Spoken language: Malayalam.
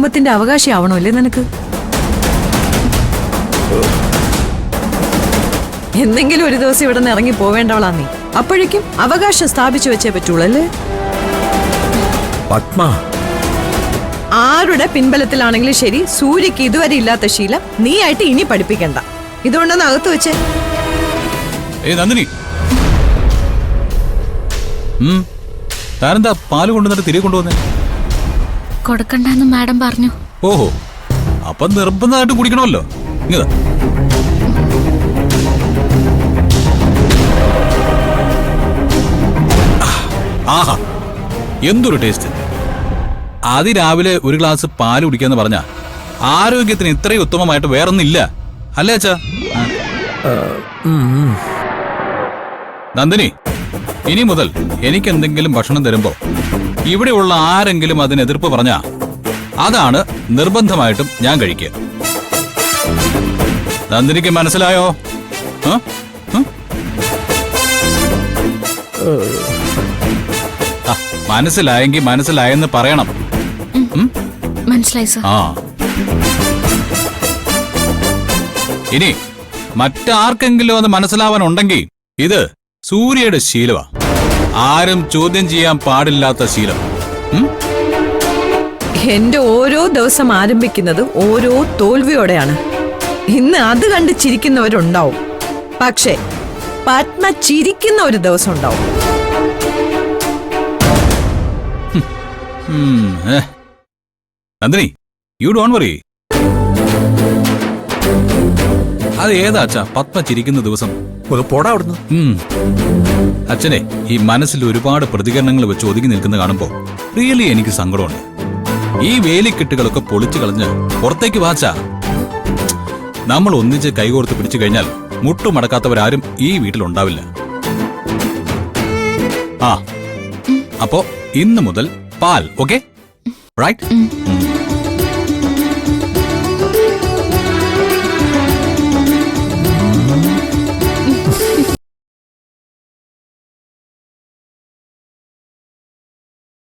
കുടുംബത്തിന്റെ അവകാശിയാവണോ അല്ലേ നിനക്ക്? എന്തെങ്കിലും ഒരു ദിവസം ഇവിടെ നിന്ന് ഇറങ്ങി പോവേണ്ടവളാ നീ. അപ്പോഴേക്കും അവകാശം സ്ഥാപിച്ചു വെച്ചേ പറ്റുള്ളൂ അല്ലേ? പത്മ, ആരുടെ പിൻബലത്തിലാണെങ്കിലും ശരി, സൂര്യക്ക് ഇതുവരെ ഇല്ലാത്ത ശീലം നീ ആയിട്ട് ഇനി പഠിപ്പിക്കണ്ട. ഇതുകൊണ്ടൊന്ന് അകത്ത് വെച്ചേ. നന്ദിനി, താനെന്താ പാല് കൊണ്ടുവന്നിട്ട് തിരികെ കൊണ്ടുവന്നേ? കൊടുക്കണ്ടെന്ന് മാഡം പറഞ്ഞു. ഓഹോ, അപ്പൊ നിർബന്ധമായിട്ട് കുടിക്കണമല്ലോ. ഇങ്ങതാ. ആഹാ, എന്തൊരു ടേസ്റ്റ്! അതിരാവിലെ ഒരു ഗ്ലാസ് പാല് കുടിക്കാന്ന് പറഞ്ഞ ആരോഗ്യത്തിന് ഇത്രയും ഉത്തമമായിട്ട് വേറൊന്നില്ല അല്ലേ അച്ഛാ? നന്ദിനി, ഇനി മുതൽ എനിക്ക് എന്തെങ്കിലും ഭക്ഷണം തരുമ്പോ ഇവിടെയുള്ള ആരെങ്കിലും അതിന് എതിർപ്പ് പറഞ്ഞാ അതാണ് നിർബന്ധമായിട്ടും ഞാൻ കഴിക്കുക. നന്ദിനിക്ക് മനസ്സിലായോ? മനസ്സിലായെങ്കിൽ മനസ്സിലായെന്ന് പറയണം. മനസ്സിലായി സർ. ആ, ഇനി മറ്റാർക്കെങ്കിലും അത് മനസ്സിലാവാനുണ്ടെങ്കിൽ ഇത് സൂര്യയുടെ ശീലമാ. ആരും ചോദ്യം ചെയ്യാൻ പാടില്ലാത്ത ശീലം. എന്റെ ഓരോ ദിവസം ആരംഭിക്കുന്നത് ഓരോ തോൽവിയോടെയാണ്. ഇന്ന് അത് കണ്ട് ചിരിക്കുന്നവരുണ്ടാവും, പക്ഷേ പത്മ ചിരിക്കുന്ന ഒരു ദിവസം ഉണ്ടാവും. Nandini, you don't worry. അത് ഏതാ അച്ഛാ പത്മ ചിരിക്കുന്ന ദിവസം? ഒന്ന് പോടാ അവിടുന്ന്. അച്ഛനെ ഈ മനസ്സിൽ ഒരുപാട് പ്രതികരണങ്ങൾ വെച്ച് ഒതുങ്ങി നിൽക്കുന്ന കാണുമ്പോ റിയലി എനിക്ക് സങ്കടമുണ്ട്. ഈ വേലിക്കെട്ടുകളൊക്കെ പൊളിച്ചു കളഞ്ഞ് പുറത്തേക്ക് വാച്ചാ. നമ്മൾ ഒന്നിച്ച് കൈകോർത്ത് പിടിച്ചു കഴിഞ്ഞാൽ മുട്ടുമടക്കാത്തവരാരും ഈ വീട്ടിലുണ്ടാവില്ല. ആ, അപ്പോ ഇന്ന് മുതൽ പാൽ, ഓക്കെ? റൈറ്റ്?